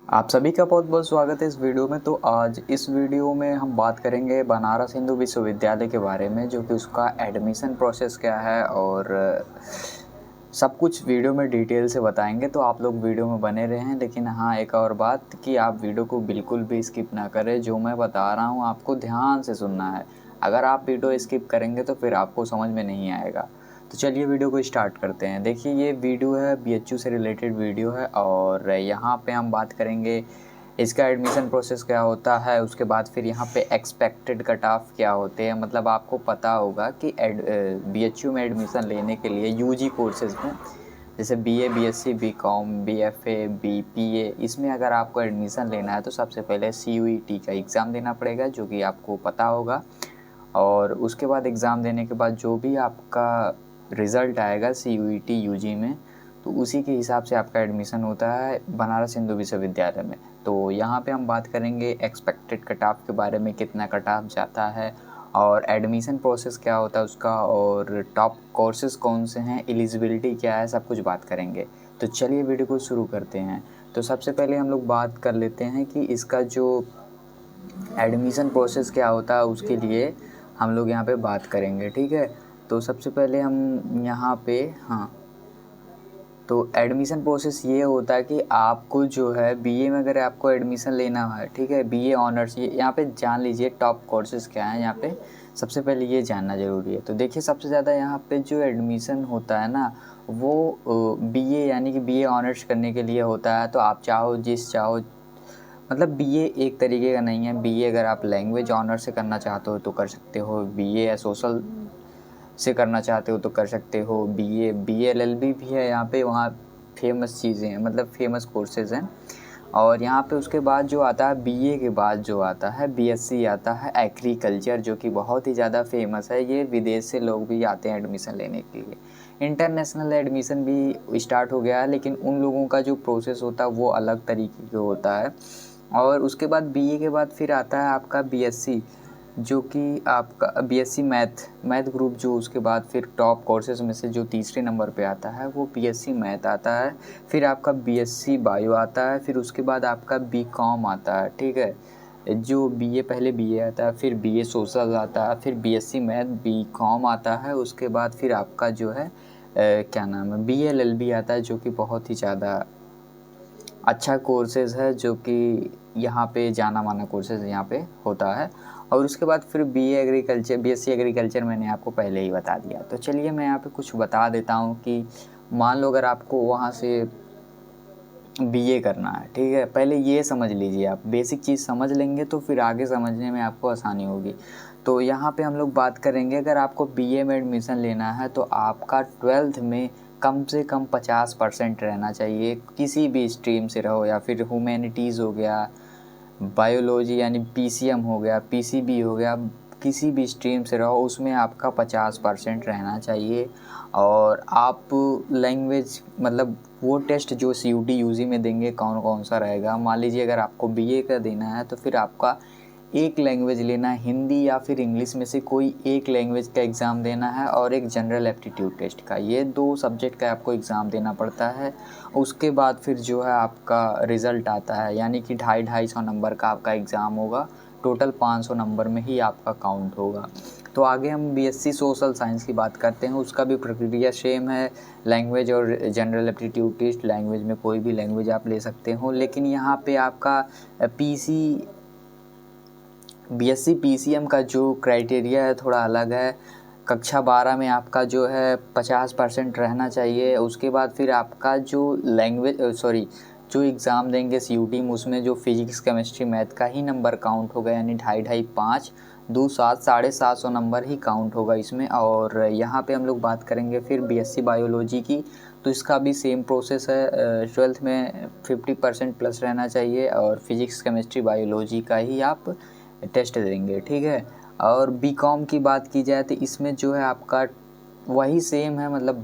आप सभी का बहुत बहुत स्वागत है इस वीडियो में। तो आज इस वीडियो में हम बात करेंगे बनारस हिंदू विश्वविद्यालय के बारे में, जो कि उसका एडमिशन प्रोसेस क्या है और सब कुछ वीडियो में डिटेल से बताएंगे। तो आप लोग वीडियो में बने रहें। लेकिन हाँ, एक और बात कि आप वीडियो को बिल्कुल भी स्किप ना करें। जो मैं बता रहा हूँ आपको ध्यान से सुनना है। अगर आप वीडियो स्किप करेंगे तो फिर आपको समझ में नहीं आएगा। तो चलिए वीडियो को स्टार्ट करते हैं। देखिए, ये वीडियो है बीएचयू से रिलेटेड वीडियो है और यहाँ पे हम बात करेंगे इसका एडमिशन प्रोसेस क्या होता है। उसके बाद फिर यहाँ पे एक्सपेक्टेड कट ऑफ क्या होते हैं। मतलब आपको पता होगा कि बीएचयू में एडमिशन लेने के लिए यूजी कोर्सेज में जैसे BA, BSc, BCom, BFA, BPA, इसमें अगर आपको एडमिशन लेना है तो सबसे पहले सीयूईटी का एग्ज़ाम देना पड़ेगा, जो कि आपको पता होगा। और उसके बाद एग्ज़ाम देने के बाद जो भी आपका रिज़ल्ट आएगा सीयूईटी यूजी में, तो उसी के हिसाब से आपका एडमिशन होता है बनारस हिंदू विश्वविद्यालय में। तो यहाँ पे हम बात करेंगे एक्सपेक्टेड कट ऑफ के बारे में, कितना कट ऑफ जाता है और एडमिशन प्रोसेस क्या होता है उसका, और टॉप कोर्सेज कौन से हैं, एलिजिबिलिटी क्या है, सब कुछ बात करेंगे। तो चलिए वीडियो को शुरू करते हैं। तो सबसे पहले हम लोग बात कर लेते हैं कि इसका जो एडमिशन प्रोसेस क्या होता है, उसके लिए हम लोग यहाँ पे बात करेंगे, ठीक है। तो सबसे पहले हम यहाँ पे तो एडमिशन प्रोसेस ये होता है कि आपको जो है बीए में अगर आपको एडमिशन लेना है, ठीक है, बीए ऑनर्स, ये यहाँ पे जान लीजिए टॉप कोर्सेज क्या हैं। यहाँ पे सबसे पहले ये जानना ज़रूरी है। तो देखिए, सबसे ज़्यादा यहाँ पे जो एडमिशन होता है ना, वो बीए यानी कि बीए ऑनर्स करने के लिए होता है। तो आप चाहो मतलब बीए एक तरीके का नहीं है। बीए अगर आप लैंग्वेज ऑनर्स से करना चाहते हो तो कर सकते हो, बीए या सोशल से करना चाहते हो तो कर सकते हो, बीए बीएलएलबी भी है यहाँ पे। वहाँ फेमस चीज़ें हैं, मतलब फेमस कोर्सेज हैं। और यहाँ पे उसके बाद जो आता है बीए के बाद जो आता है बीएससी आता है एग्रीकल्चर, जो कि बहुत ही ज़्यादा फेमस है। ये विदेश से लोग भी आते हैं एडमिशन लेने के लिए। इंटरनेशनल एडमिशन भी स्टार्ट हो गया है, लेकिन उन लोगों का जो प्रोसेस होता है वो अलग तरीके का होता है। और उसके बाद बीए के बाद फिर आता है आपका बीएससी, जो कि आपका बीएससी मैथ ग्रुप, जो उसके बाद फिर टॉप कोर्सेज में से जो तीसरे नंबर पे आता है वो बीएससी मैथ आता है। फिर आपका बीएससी बायो आता है। फिर उसके बाद आपका बीकॉम आता है, ठीक है। जो बीए, पहले बीए आता है, फिर बीए सोशल आता है, फिर बीएससी मैथ, बीकॉम आता है। उसके बाद फिर आपका जो है क्या नाम है, बीएलएलबी आता है, जो कि बहुत ही ज़्यादा अच्छा कोर्सेज है, जो कि यहाँ पे जाना माना कोर्सेज यहाँ पे होता है। और उसके बाद फिर बीए एग्रीकल्चर, बीएससी एग्रीकल्चर मैंने आपको पहले ही बता दिया। तो चलिए मैं यहाँ पे कुछ बता देता हूँ कि मान लो अगर आपको वहाँ से बीए करना है, ठीक है। पहले ये समझ लीजिए, आप बेसिक चीज़ समझ लेंगे तो फिर आगे समझने में आपको आसानी होगी। तो यहाँ पे हम लोग बात करेंगे, अगर आपको बीए में एडमिशन लेना है तो आपका 12th में कम से कम 50% रहना चाहिए। किसी भी स्ट्रीम से रहो, या फिर ह्यूमैनिटीज़ हो गया, बायोलॉजी यानी पीसीएम हो गया, पीसीबी हो गया, किसी भी स्ट्रीम से रहो, उसमें आपका 50% रहना चाहिए। और आप लैंग्वेज, मतलब वो टेस्ट जो सीयूटी यूजी में देंगे कौन कौन सा रहेगा। मान लीजिए अगर आपको बीए का देना है तो फिर आपका एक लैंग्वेज लेना है, हिंदी या फिर इंग्लिश में से कोई एक लैंग्वेज का एग्ज़ाम देना है, और एक जनरल एप्टीट्यूड टेस्ट का। ये 2 सब्जेक्ट का आपको एग्ज़ाम देना पड़ता है। उसके बाद फिर जो है आपका रिज़ल्ट आता है, यानी कि 250-250 नंबर का आपका एग्ज़ाम होगा। टोटल 500 नंबर में ही आपका काउंट होगा। तो आगे हम बीएससी सोशल साइंस की बात करते हैं। उसका भी प्रक्रिया सेम है, लैंग्वेज और जनरल एप्टीट्यूड टेस्ट। लैंग्वेज में कोई भी लैंग्वेज आप ले सकते हो, लेकिन यहाँ पे आपका बीएससी पीसीएम का जो क्राइटेरिया है थोड़ा अलग है। कक्षा 12 में आपका जो है 50% रहना चाहिए। उसके बाद फिर आपका जो जो एग्ज़ाम देंगे सीयूटी में, उसमें जो फिजिक्स, केमिस्ट्री, मैथ का ही नंबर काउंट होगा, यानी 2.5 5 2 7 750 नंबर ही काउंट होगा इसमें। और यहाँ पे हम लोग बात करेंगे फिर बीएससी बायोलॉजी की। तो इसका भी सेम प्रोसेस है। 12th में 50% प्लस रहना चाहिए, और फिजिक्स, केमिस्ट्री, बायोलॉजी का ही आप टेस्ट देंगे, ठीक है। और बीकॉम की बात की जाए तो इसमें जो है आपका वही सेम है, मतलब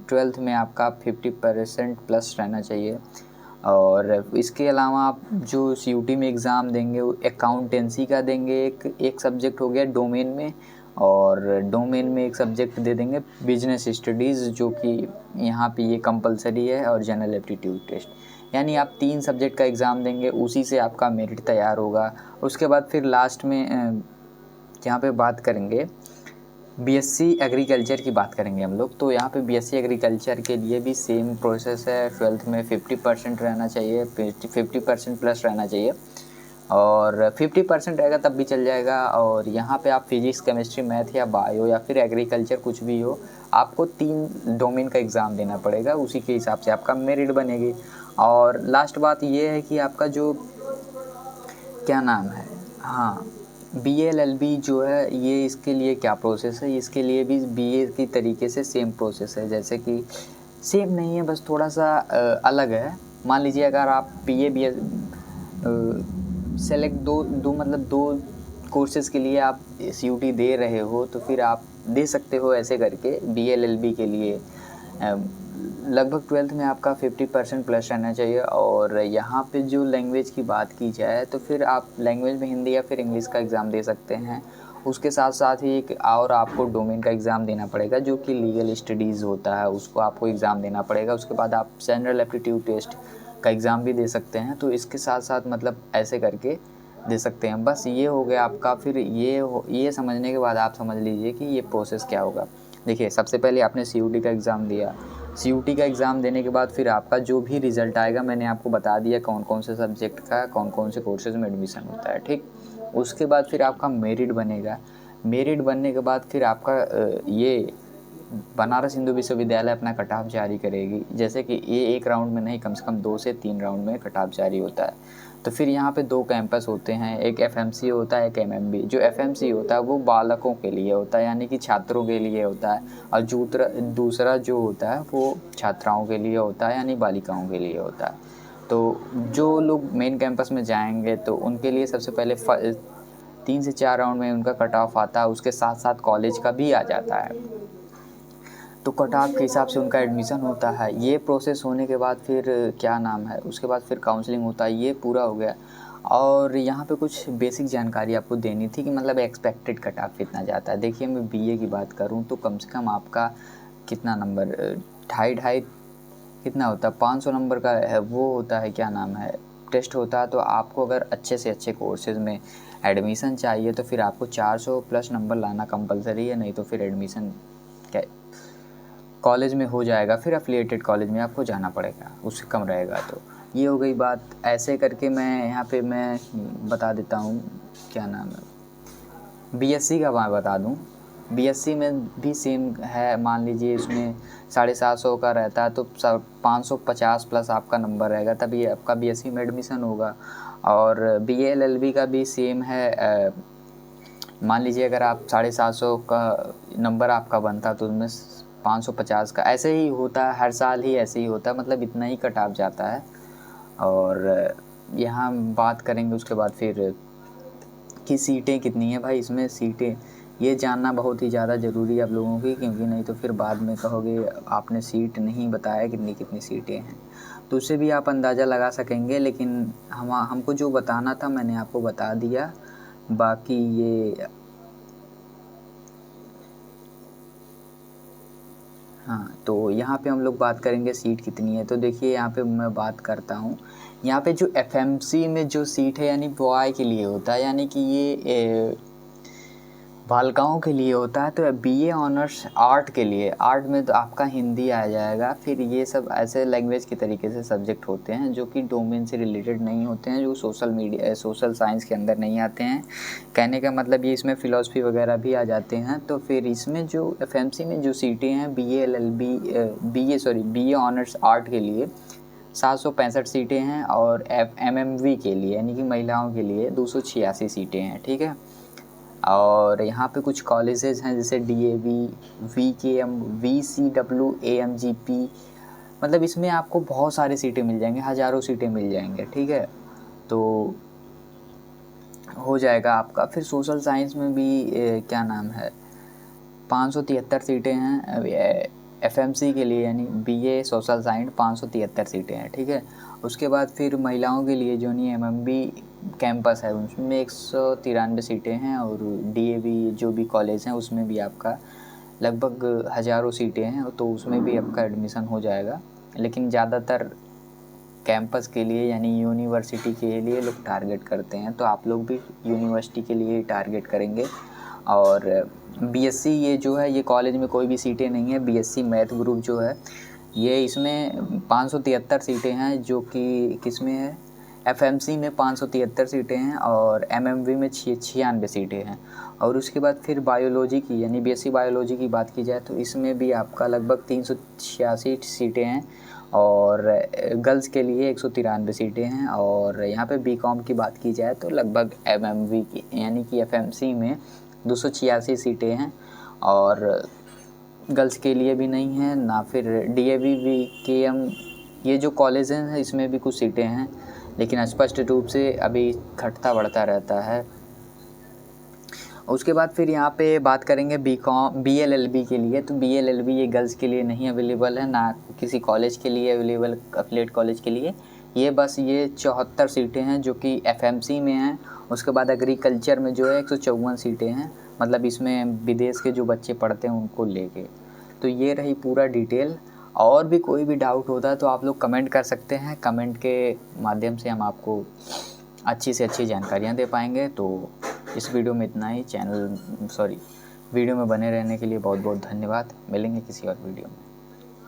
12th में आपका 50% प्लस रहना चाहिए। और इसके अलावा आप जो सीयूटी में एग्ज़ाम देंगे वो अकाउंटेंसी का देंगे, एक सब्जेक्ट हो गया डोमेन में। और डोमेन में एक सब्जेक्ट दे देंगे बिजनेस स्टडीज़, जो कि यहाँ पे ये कंपलसरी है, और जनरल एप्टीट्यूड टेस्ट। यानी आप 3 सब्जेक्ट का एग्ज़ाम देंगे, उसी से आपका मेरिट तैयार होगा। उसके बाद फिर लास्ट में यहाँ पे बात करेंगे बीएससी एग्रीकल्चर की बात करेंगे हम लोग। तो यहाँ पे बीएससी एग्रीकल्चर के लिए भी सेम प्रोसेस है। 12th में 50% रहना चाहिए, 50% प्लस रहना चाहिए, और 50% रहेगा तब भी चल जाएगा। और यहाँ पे आप फिजिक्स, केमिस्ट्री, मैथ या बायो या फिर एग्रीकल्चर कुछ भी हो, आपको 3 डोमेन का एग्ज़ाम देना पड़ेगा, उसी के हिसाब से आपका मेरिट बनेगी। और लास्ट बात ये है कि आपका जो क्या नाम है, हाँ, बीएलएलबी जो है ये इसके लिए क्या प्रोसेस है, इसके लिए भी बीए की तरीके से सेम प्रोसेस है। जैसे कि सेम नहीं है, बस थोड़ा सा अलग है। मान लीजिए अगर आप बीए सेलेक्ट दो मतलब 2 कोर्सेज़ के लिए आप सीयूटी दे रहे हो, तो फिर आप दे सकते हो ऐसे करके बीएलएलबी के लिए। लगभग 12th में आपका 50% प्लस रहना चाहिए। और यहाँ पे जो लैंग्वेज की बात की जाए तो फिर आप लैंग्वेज में हिंदी या फिर इंग्लिश का एग्ज़ाम दे सकते हैं। उसके साथ साथ ही एक और आपको डोमेन का एग्ज़ाम देना पड़ेगा, जो कि लीगल स्टडीज़ होता है, उसको आपको एग्ज़ाम देना पड़ेगा। उसके बाद आप जनरल एप्टीट्यूड टेस्ट का एग्ज़ाम भी दे सकते हैं। तो इसके साथ साथ मतलब ऐसे करके दे सकते हैं। बस ये हो गया आपका। फिर ये समझने के बाद आप समझ लीजिए कि ये प्रोसेस क्या होगा। देखिए, सबसे पहले आपने सीयूटी का एग्ज़ाम दिया। सीयूटी का एग्ज़ाम देने के बाद फिर आपका जो भी रिज़ल्ट आएगा, मैंने आपको बता दिया कौन कौन से सब्जेक्ट का कौन कौन से कोर्सेज़ में एडमिशन होता है, ठीक। उसके बाद फिर आपका मेरिट बनेगा। मेरिट बनने के बाद फिर आपका ये बनारस हिंदू विश्वविद्यालय अपना कट ऑफ जारी करेगी। जैसे कि ये एक राउंड में नहीं, कम से कम 2 से 3 राउंड में कट ऑफ जारी होता है। तो फिर यहाँ पे 2 कैंपस होते हैं, एक एफएमसी होता है, एक एमएमबी। जो एफएमसी होता है वो बालकों के लिए होता है, यानी कि छात्रों के लिए होता है, और दूसरा जो होता है वो छात्राओं के लिए होता है, यानी बालिकाओं के लिए होता है। तो जो लोग मेन कैंपस में जाएंगे तो उनके लिए सबसे पहले 3 से 4 राउंड में उनका कट ऑफ आता है। उसके साथ साथ कॉलेज का भी आ जाता है, तो कट ऑफ के हिसाब से उनका एडमिशन होता है। ये प्रोसेस होने के बाद फिर क्या नाम है, उसके बाद फिर काउंसलिंग होता है। ये पूरा हो गया। और यहाँ पे कुछ बेसिक जानकारी आपको देनी थी कि मतलब एक्सपेक्टेड कट ऑफ कितना जाता है। देखिए, मैं बीए की बात करूँ तो कम से कम आपका कितना नंबर, ढाई कितना होता है, 500 नंबर का है वो होता है, क्या नाम है, टेस्ट होता है। तो आपको अगर अच्छे से अच्छे कोर्सेज़ में एडमिशन चाहिए तो फिर आपको 400 प्लस नंबर लाना कंपलसरी है, नहीं तो फिर एडमिशन क्या कॉलेज में हो जाएगा, फिर एफिलिएटेड कॉलेज में आपको जाना पड़ेगा, उससे कम रहेगा। तो ये हो गई बात। ऐसे करके मैं यहाँ पे मैं बता देता हूँ, क्या नाम है, बीएससी का मैं बता दूँ। बीएससी में भी सेम है। मान लीजिए इसमें 750 का रहता है, तो 550 प्लस आपका नंबर रहेगा, तभी आपका बीएससी में एडमिशन होगा। और बीएलएलबी का भी सेम है। मान लीजिए अगर आप 750 का नंबर आपका बनता तो उसमें 550 का, ऐसे ही होता है, हर साल ही ऐसे ही होता है, मतलब इतना ही कट ऑफ जाता है। और यहाँ बात करेंगे उसके बाद फिर कि सीटें कितनी हैं। भाई, इसमें सीटें ये जानना बहुत ही ज़्यादा ज़रूरी है आप लोगों की, क्योंकि नहीं तो फिर बाद में कहोगे आपने सीट नहीं बताया कितनी कितनी सीटें हैं। तो उससे भी आप अंदाज़ा लगा सकेंगे, लेकिन हमको जो बताना था मैंने आपको बता दिया। बाकी ये, हाँ, तो यहाँ पे हम लोग बात करेंगे सीट कितनी है। तो देखिए, यहाँ पे मैं बात करता हूँ, यहाँ पे जो एफएमसी में जो सीट है यानी बॉय के लिए होता है, यानी कि ये बालिकाओं के लिए होता है। तो बीए ऑनर्स आर्ट के लिए, आर्ट में तो आपका हिंदी आ जाएगा। फिर ये सब ऐसे लैंग्वेज के तरीके से सब्जेक्ट होते हैं जो कि डोमेन से रिलेटेड नहीं होते हैं, जो सोशल साइंस के अंदर नहीं आते हैं। कहने का मतलब ये इसमें फ़िलासफ़ी वगैरह भी आ जाते हैं। तो फिर इसमें जो एफएमसी में जो सीटें हैं बीए ऑनर्स आर्ट के लिए 765 सीटें हैं, और एमएमवी के लिए यानी कि महिलाओं के लिए 286 सीटें हैं, ठीक है। और यहाँ पे कुछ कॉलेजेस हैं जैसे डीएवी, वीकेएम, वीसीडब्ल्यू, एएमजीपी, मतलब इसमें आपको बहुत सारी सीटें मिल जाएंगे, हज़ारों सीटें मिल जाएंगे, ठीक है। तो हो जाएगा आपका। फिर सोशल साइंस में भी क्या नाम है, 573 सीटें हैं एफएमसी के लिए, यानी बीए सोशल साइंस 573 सीटें हैं, ठीक है। उसके बाद फिर महिलाओं के लिए जो नहीं एमएमबी कैंपस है उसमें 193 सीटें हैं, और डीएवी जो भी कॉलेज हैं उसमें भी आपका लगभग हज़ारों सीटें हैं, तो उसमें भी आपका एडमिशन हो जाएगा। लेकिन ज़्यादातर कैंपस के लिए यानी यूनिवर्सिटी के लिए लोग टारगेट करते हैं, तो आप लोग भी यूनिवर्सिटी के लिए ही टारगेट करेंगे। और बीएससी ये जो है ये कॉलेज में कोई भी सीटें नहीं है। बीएससी मैथ ग्रुप जो है ये इसमें 573 सीटें हैं, जो कि किस में है, एफएमसी में 573 सीटें हैं और एमएमवी में 96 सीटें हैं। और उसके बाद फिर बायोलॉजी की यानी बीएससी बायोलॉजी की बात की जाए तो इसमें भी आपका लगभग 386 सीटें हैं और गर्ल्स के लिए 193 सीटें हैं। और यहाँ पे बीकॉम की बात की जाए तो लगभग एमएमवी की यानी कि एफएमसी में 286 सीटें हैं और गर्ल्स के लिए भी नहीं है ना। फिर डीएवी केएम ये जो कॉलेज हैं इसमें भी कुछ सीटें हैं, लेकिन स्पष्ट रूप से अभी घटता बढ़ता रहता है। उसके बाद फिर यहाँ पे बात करेंगे बीकॉम बीएलएलबी के लिए। तो बीएलएलबी ये गर्ल्स के लिए नहीं अवेलेबल है, ना किसी कॉलेज के लिए अवेलेबल, एफिलिएट कॉलेज के लिए। ये बस ये 74 सीटें हैं जो कि एफएमसी में हैं। उसके बाद एग्रीकल्चर में जो है 154 सीटें हैं, मतलब इसमें विदेश के जो बच्चे पढ़ते हैं उनको लेके। तो ये रही पूरा डिटेल। और भी कोई भी डाउट होता है तो आप लोग कमेंट कर सकते हैं, कमेंट के माध्यम से हम आपको अच्छी से अच्छी जानकारियाँ दे पाएंगे। तो इस वीडियो में इतना ही। वीडियो में बने रहने के लिए बहुत बहुत धन्यवाद। मिलेंगे किसी और वीडियो में।